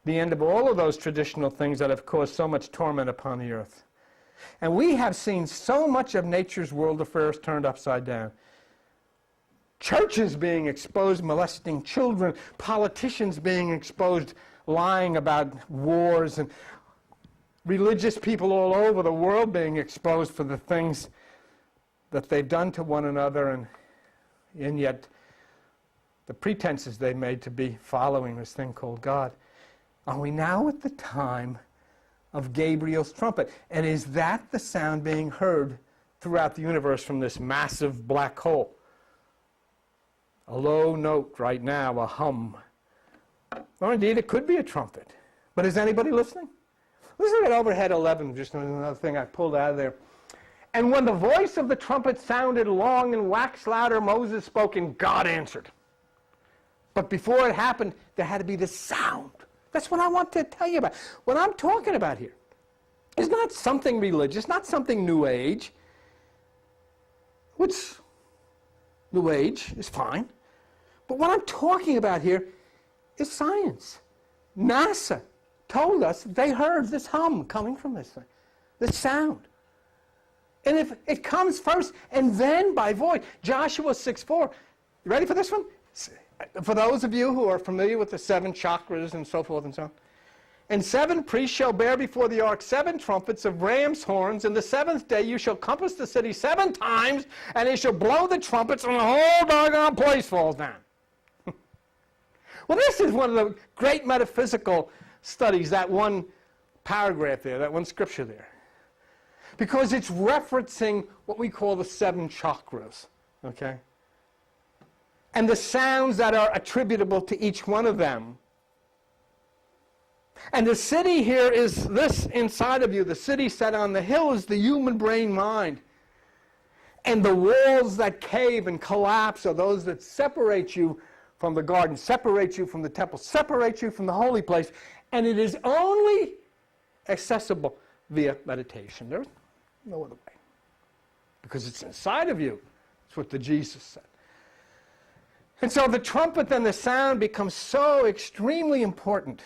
Speaker 1: The end of all of those traditional things that have caused so much torment upon the earth. And we have seen so much of nature's world affairs turned upside down. Churches being exposed, molesting children, politicians being exposed, lying about wars, and religious people all over the world being exposed for the things that they've done to one another, and yet the pretenses they made to be following this thing called God. Are we now at the time of Gabriel's trumpet? And is that the sound being heard throughout the universe from this massive black hole? A low note right now, a hum. Or indeed, it could be a trumpet. But is anybody listening? Listen at overhead 11, just another thing I pulled out of there. And when the voice of the trumpet sounded long and waxed louder, Moses spoke and God answered. But before it happened, there had to be the sound. That's what I want to tell you about. What I'm talking about here is not something religious, not something New Age, which New Age is fine. But what I'm talking about here is science. NASA told us they heard this hum coming from this thing, this sound. And if it comes first and then by voice, Joshua 6:4. You ready for this one? For those of you who are familiar with the 7 chakras and so forth and so on. And 7 priests shall bear before the ark 7 trumpets of ram's horns, and the 7th day you shall compass the city 7 times, and they shall blow the trumpets, and the whole doggone place falls down. Well, this is one of the great metaphysical studies, that one paragraph there, that one scripture there. Because it's referencing what we call the 7 chakras, okay? And the sounds that are attributable to each one of them. And the city here is this inside of you. The city set on the hill is the human brain mind. And the walls that cave and collapse are those that separate you from the garden, separate you from the temple, separate you from the holy place. And it is only accessible via meditation. There's no other way. Because it's inside of you. That's what the Jesus said. And so the trumpet and the sound becomes so extremely important.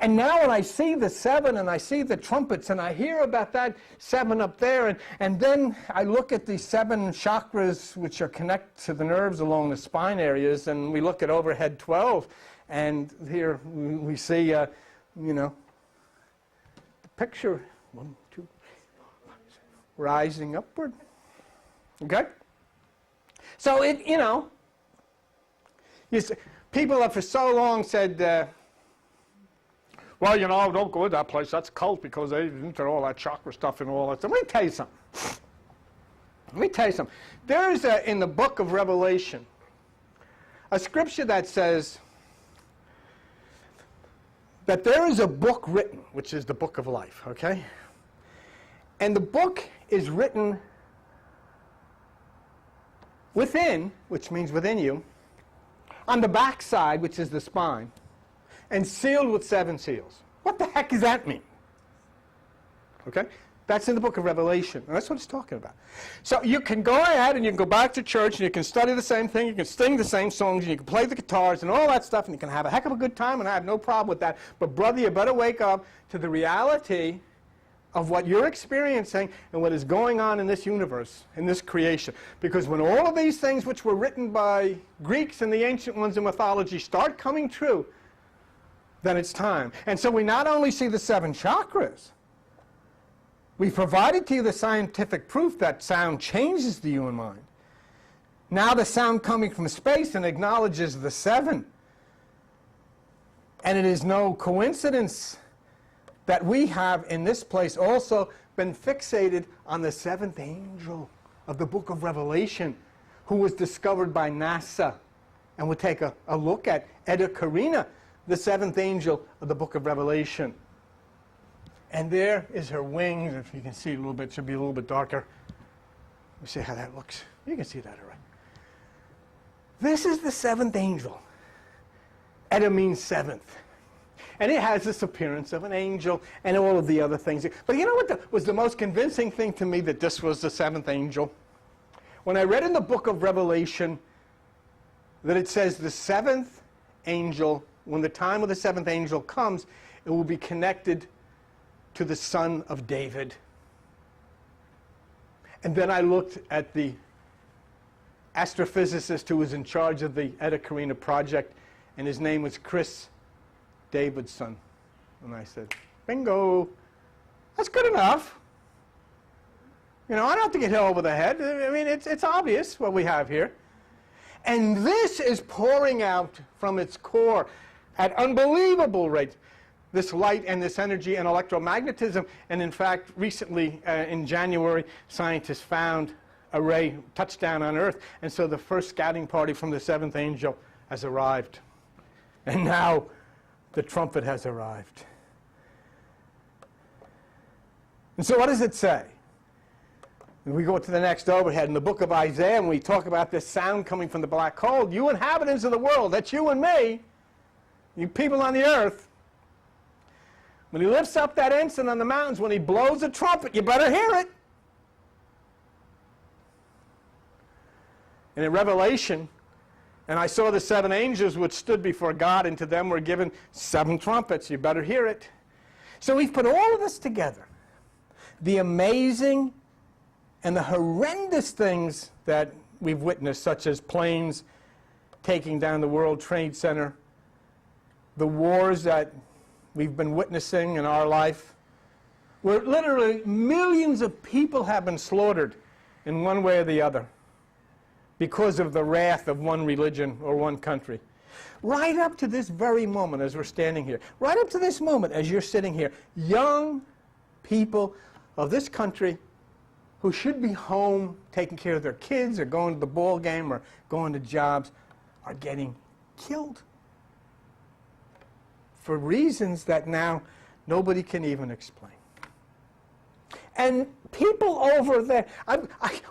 Speaker 1: And now when I see the 7 and I see the trumpets and I hear about that 7 up there, and then I look at the 7 chakras which are connected to the nerves along the spine areas, and we look at overhead 12, and here we see, the picture, 1, 2, rising upward. Okay? So people have for so long said, well, don't go to that place. That's cult because they into all that chakra stuff and all that. So let me tell you something. There is in the book of Revelation a scripture that says that there is a book written, which is the book of life, okay? And the book is written within, which means within you, on the back side, which is the spine, and sealed with 7 seals. What the heck does that mean? Okay? That's in the book of Revelation. And that's what it's talking about. So you can go ahead and you can go back to church and you can study the same thing, you can sing the same songs, and you can play the guitars and all that stuff, and you can have a heck of a good time, and I have no problem with that. But brother, you better wake up to the reality of what you're experiencing and what is going on in this universe, in this creation. Because when all of these things which were written by Greeks and the ancient ones in mythology start coming true, then it's time. And so we not only see the 7 chakras, we provided to you the scientific proof that sound changes the human mind. Now the sound coming from space and acknowledges the 7. And it is no coincidence that we have in this place also been fixated on the 7th angel of the book of Revelation, who was discovered by NASA. And we'll take a look at Eta Carina, the 7th angel of the book of Revelation. And there is her wings. If you can see a little bit, it should be a little bit darker. Let me see how that looks. You can see that all right. This is the 7th angel. Eta means 7th. And it has this appearance of an angel and all of the other things. But you know what was the most convincing thing to me that this was the 7th angel? When I read in the book of Revelation that it says the 7th angel, when the time of the 7th angel comes, it will be connected to the son of David. And then I looked at the astrophysicist who was in charge of the Eta Carina project, and his name was Chris Davidson. And I said, bingo, that's good enough. You know, I don't have to get hit over the head. I mean, it's obvious what we have here. And this is pouring out from its core at unbelievable rates, this light and this energy and electromagnetism. And in fact, recently in January, scientists found a ray touchdown on Earth. And so the first scouting party from the 7th angel has arrived. And now the trumpet has arrived. And so what does it say? And we go to the next overhead in the book of Isaiah, and we talk about this sound coming from the black hole. You inhabitants of the world, that's you and me, you people on the earth. When he lifts up that ensign on the mountains, when he blows a trumpet, you better hear it. And in Revelation, and I saw the 7 angels which stood before God, and to them were given 7 trumpets. You better hear it. So we've put all of this together. The amazing and the horrendous things that we've witnessed, such as planes taking down the World Trade Center, the wars that we've been witnessing in our life, where literally millions of people have been slaughtered in one way or the other because of the wrath of one religion or one country. Right up to this very moment as we're standing here, right up to this moment as you're sitting here, young people of this country who should be home taking care of their kids or going to the ball game or going to jobs are getting killed for reasons that now nobody can even explain. And people over there,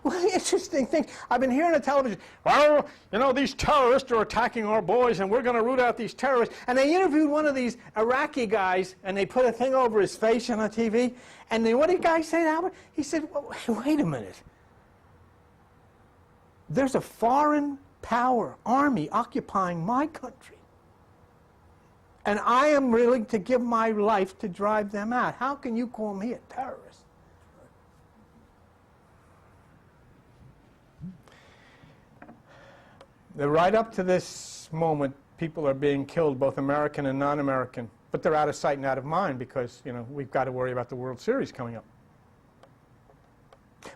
Speaker 1: one interesting thing, I've been hearing on television, well, you know, these terrorists are attacking our boys and we're going to root out these terrorists. And they interviewed one of these Iraqi guys and they put a thing over his face on TV. And then what did the guy say, Albert? He said, well, wait a minute. There's a foreign power army occupying my country. And I am willing to give my life to drive them out. How can you call me a terrorist? Right up to this moment, people are being killed, both American and non-American. But they're out of sight and out of mind because, you know, we've got to worry about the World Series coming up.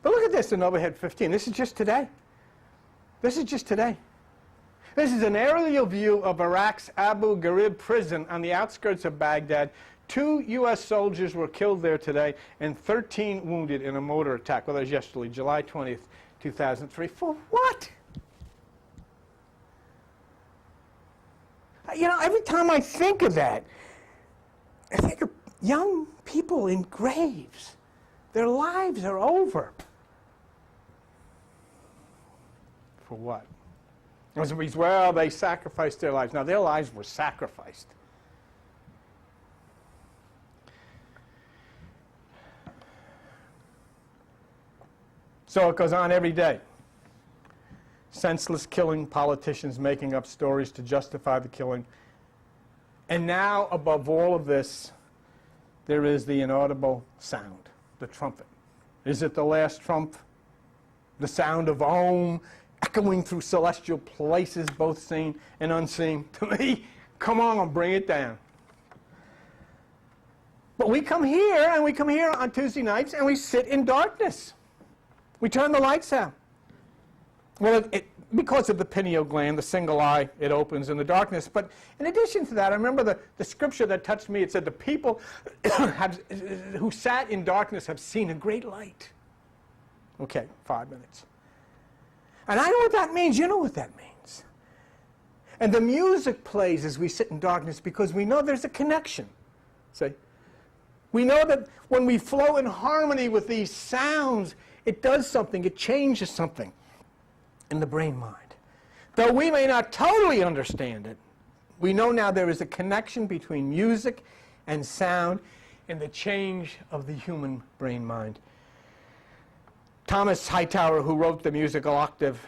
Speaker 1: But look at this in overhead 15. This is just today. This is just today. This is an aerial view of Iraq's Abu Ghraib prison on the outskirts of Baghdad. 2 U.S. soldiers were killed there today and 13 wounded in a mortar attack. Well, that was yesterday, July 20th, 2003. For what? You know, every time I think of that, I think of young people in graves. Their lives are over. For what? Well, they sacrificed their lives. Now, their lives were sacrificed. So it goes on every day. Senseless killing, politicians making up stories to justify the killing. And now, above all of this, there is the inaudible sound, the trumpet. Is it the last trump? The sound of Om echoing through celestial places, both seen and unseen. To me, come on, bring it down. But we come here, and we come here on Tuesday nights, and we sit in darkness. We turn the lights out. Well, because of the pineal gland, the single eye, it opens in the darkness. But in addition to that, I remember the scripture that touched me. It said, the people who sat in darkness have seen a great light. Okay, 5 minutes. And I know what that means. You know what that means. And the music plays as we sit in darkness because we know there's a connection. See? We know that when we flow in harmony with these sounds, it does something. It changes something in the brain mind. Though we may not totally understand it, we know now there is a connection between music and sound in the change of the human brain mind. Thomas Hightower, who wrote the musical octave,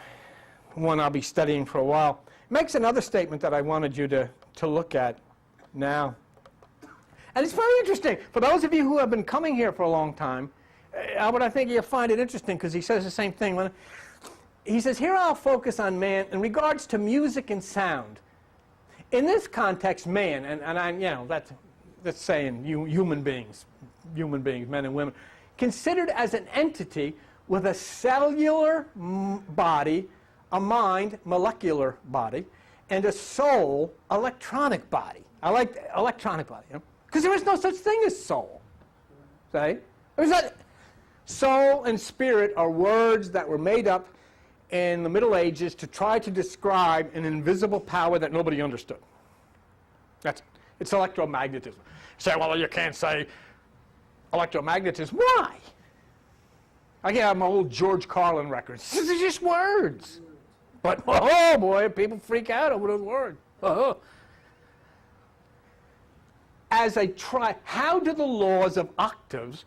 Speaker 1: one I'll be studying for a while, makes another statement that I wanted you to look at now. And it's very interesting. For those of you who have been coming here for a long time, Albert, I think you'll find it interesting because he says the same thing. He says, here I'll focus on man in regards to music and sound. In this context, man, and I, that's saying human beings, men and women, considered as an entity with a cellular body, a mind, molecular body, and a soul, electronic body. I like electronic body, because there is no such thing as soul. See? There's not. Soul and spirit are words that were made up in the Middle Ages to try to describe an invisible power that nobody understood. That's it. It's electromagnetism. You say, well, you can't say electromagnetism. Why? I have my old George Carlin records. These are just words. But, oh boy, people freak out over those words. How do the laws of octaves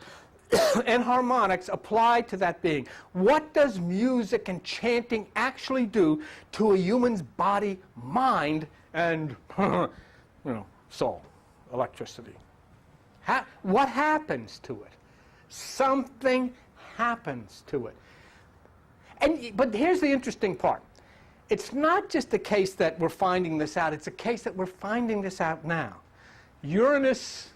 Speaker 1: and harmonics apply to that being? What does music and chanting actually do to a human's body, mind, and soul, electricity? What happens to it? Something happens to it. But here's the interesting part. It's not just the case that we're finding this out. It's a case that we're finding this out now. Uranus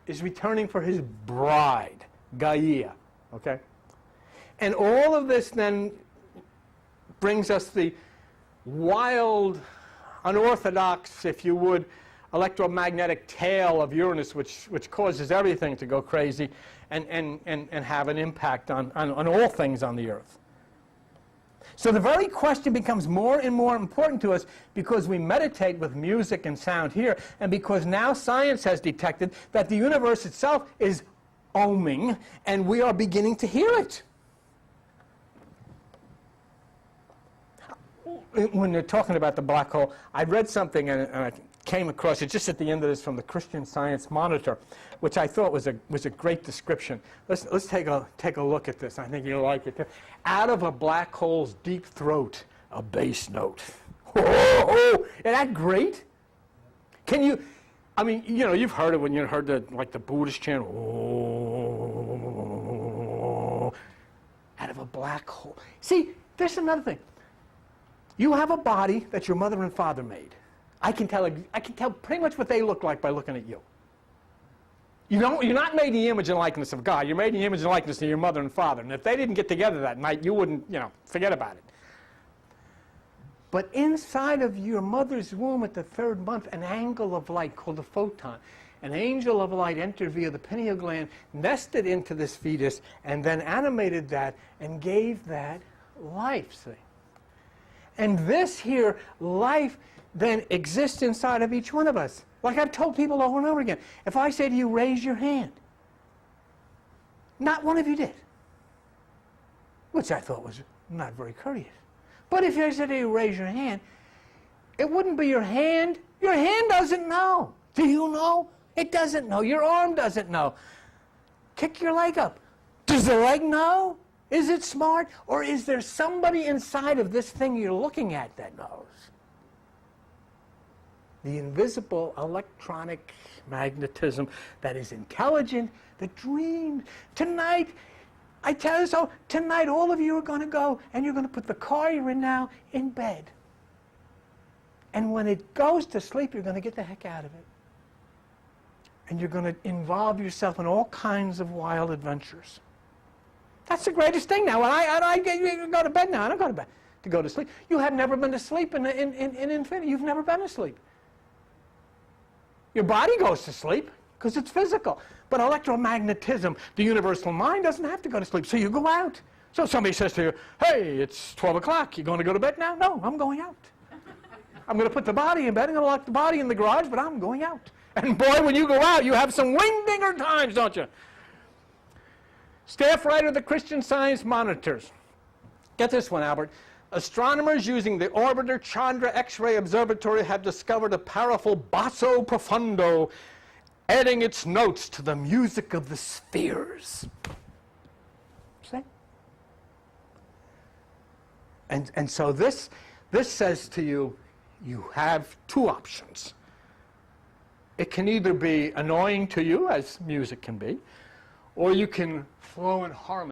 Speaker 1: is returning for his bride, Gaia, okay? And all of this then brings us the wild, unorthodox, if you would, electromagnetic tail of Uranus, which causes everything to go crazy and have an impact on all things on the earth. So the very question becomes more and more important to us because we meditate with music and sound here, and because now science has detected that the universe itself is oming, and we are beginning to hear it. When they're talking about the black hole, I read something and I came across it just at the end of this from the Christian Science Monitor, which I thought was a great description. Let's take a look at this. I think you'll like it. Out of a black hole's deep throat, a bass note. Oh, isn't that great? Can you? I mean, you've heard it when you heard the Buddhist chant. Oh, out of a black hole. See, there's another thing. You have a body that your mother and father made. I can tell pretty much what they look like by looking at you. You're not made in the image and likeness of God. You're made in the image and likeness of your mother and father. And if they didn't get together that night, you wouldn't, forget about it. But inside of your mother's womb at the 3rd month, an angle of light called a photon, an angel of light entered via the pineal gland, nested into this fetus, and then animated that and gave that life, see? And this here, life, then exists inside of each one of us. Like I've told people over and over again, if I say to you, raise your hand, not one of you did, which I thought was not very courteous. But if I said to you, raise your hand, it wouldn't be your hand. Your hand doesn't know. Do you know? It doesn't know. Your arm doesn't know. Kick your leg up. Does the leg know? Is it smart? Or is there somebody inside of this thing you're looking at that knows? The invisible electronic magnetism that is intelligent, that dreams. Tonight, I tell you so, tonight all of you are going to go and you're going to put the car you're in now in bed. And when it goes to sleep, you're going to get the heck out of it. And you're going to involve yourself in all kinds of wild adventures. That's the greatest thing now. When I go to bed now, I don't go to bed to go to sleep. You have never been to sleep in infinity. You've never been asleep. Your body goes to sleep because it's physical. But electromagnetism, the universal mind, doesn't have to go to sleep. So you go out. So somebody says to you, hey, it's 12 o'clock. You going to go to bed now? No, I'm going out. I'm going to put the body in bed. I'm going to lock the body in the garage, but I'm going out. And boy, when you go out, you have some wing-dinger times, don't you? Staff writer of the Christian Science monitors. Get this one, Albert. Astronomers using the orbiter Chandra X-ray Observatory have discovered a powerful basso profundo, adding its notes to the music of the spheres. See? And so this says to you, you have two options. It can either be annoying to you, as music can be, or you can flow in harmony.